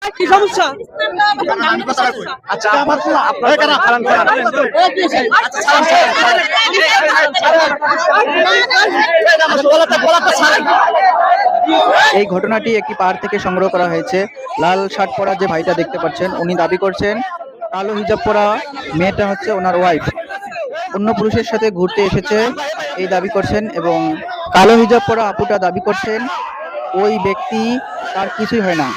কি সমস্যা? আচ্ছা আপনার কেন খারাপ এই ঘটনাটি একটি পাহাড় থেকে সংগ্রহ করা হয়েছে। লাল শার্ট পরা যে ভাইটা দেখতে পাচ্ছেন উনি দাবি করছেন কালো হিজাব পরা মেয়েটা হচ্ছে ওনার ওয়াইফ, অন্য পুরুষের সাথে ঘুরতে এসেছে এই দাবি করছেন। এবং কালো হিজাব পরা আপুটা দাবি করছেন ওই ব্যক্তি তার কিছুই হয় না,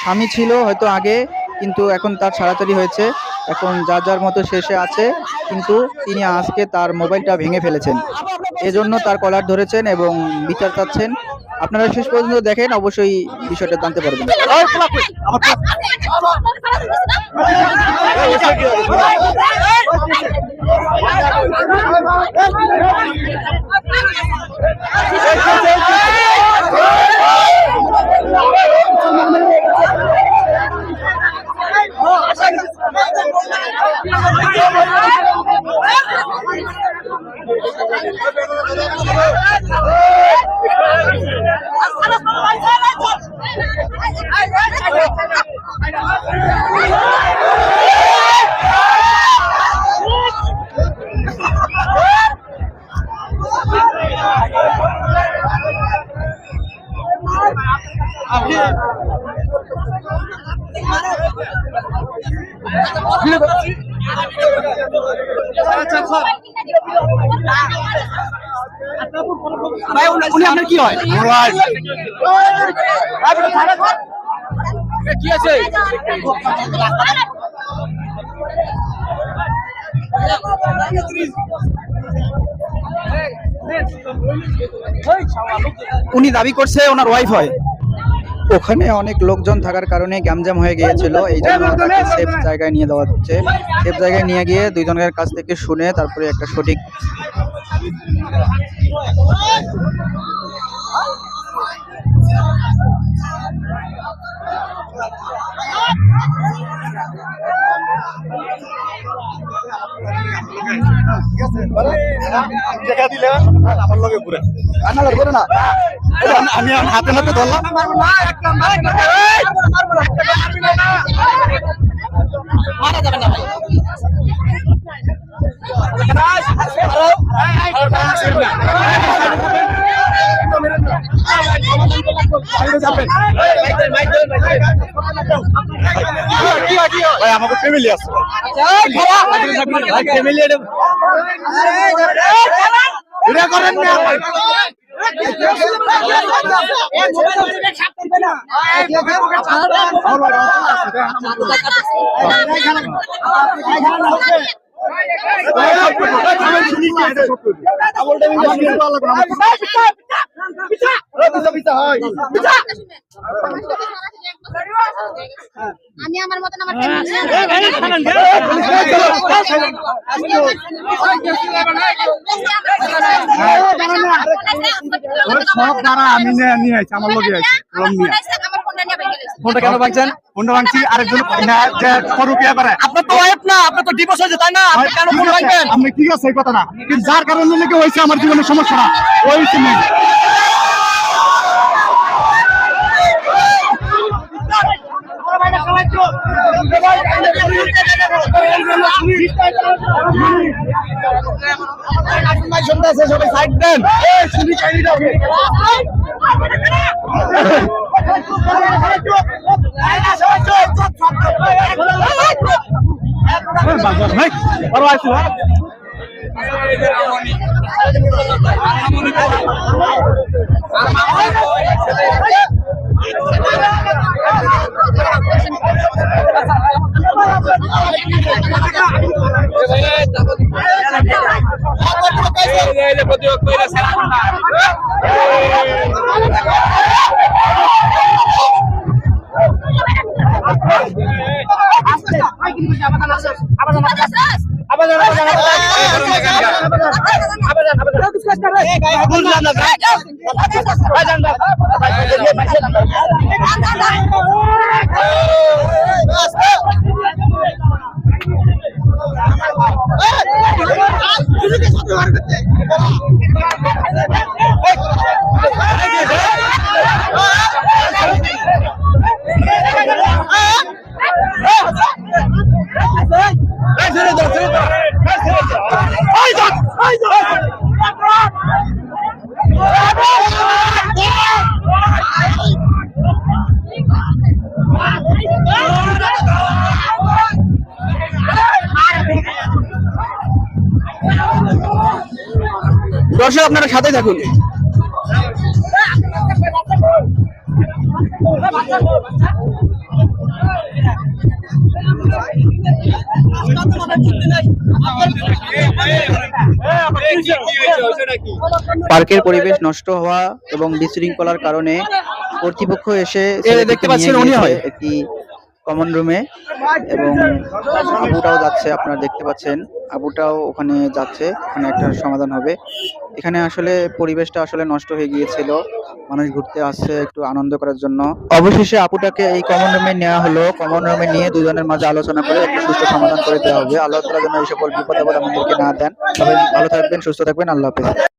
স্বামী ছিল হয়তো আগে, কিন্তু এখন তার ছাড়াছাড়ি হয়েছে, এখন যার যার মতো শেষে আছে, কিন্তু তিনি আজকে তার মোবাইলটা ভেঙে ফেলেছেন, এজন্য তার কলার ধরেছেন এবং বিচার চাচ্ছেন। আপনারা শেষ পর্যন্ত দেখেন, অবশ্যই বিষয়টা জানতে পারবেন। উনি আপনার কি হয়? কি আছে? উনি দাবি করছে ওনার ওয়াইফ হয়। ওখানে অনেক লোকজন থাকার কারণে গ্যামজাম হয়ে গিয়েছিল, এই জন্য তাকে সেফ জায়গায় নিয়ে দেওয়া হচ্ছে। সেফ জায়গায় নিয়ে গিয়ে দুইজনের কাছ থেকে শুনে তারপরে একটা সঠিক আমি হাতে হাতে ধরলাম। ভাই আমাকে ফ্যামিলি আছে, ফ্যামিলি এটা করেন না। আমি আমার মতন আমার সব দ্বারা আমি নিয়ে আইছি, আমার লোকে আইছি। ফোনটা কেন ভাঙছেন? ফোনটা ভাঙছি আরেকজন রুপিয়া করে। আপনার তো ওয়াইফ না, আপনার তো ডিভোর্স হয়েছে, তাই না? আপনি কেন ফোন ভাঙবেন? আপনি ঠিক আছে এই কথা না, কিন্তু যার কারণে লেগে হয়েছে আমার জীবনের সমস্যা না ওই তুমি সবাই সাইড দেন। দর্শক আপনারা সাথে থাকুন। পার্কের পরিবেশ নষ্ট হওয়া এবং বিশৃঙ্খলার কারণে কর্তৃপক্ষ এসে দেখতে পাচ্ছেন নিয়ে উনি গিয়েছে হয়। একটি কমন রুমে, এবং আবুটাও যাচ্ছে, আপনারা দেখতে পাচ্ছেন আবুটাও ওখানে যাচ্ছে, ওখানে একটা সমাধান হবে। এখানে আসলে পরিবেশটা আসলে নষ্ট হয়ে গিয়েছিল, মানুষ ঘুরতে আসছে একটু আনন্দ করার জন্য। অবশেষে আপুটাকে এই কমন রুমে নেওয়া হলো, কমন রুমে নিয়ে দুজনের মাঝে আলোচনা করে একটু সুস্থ সমাধান করে দেওয়া হবে। আল্লাহ তাআলা যেন এই সকল বিপদ আপদ আমাদেরকে না দেন। সবাই ভালো থাকবেন, সুস্থ থাকবেন, আল্লাহ হাফেজ।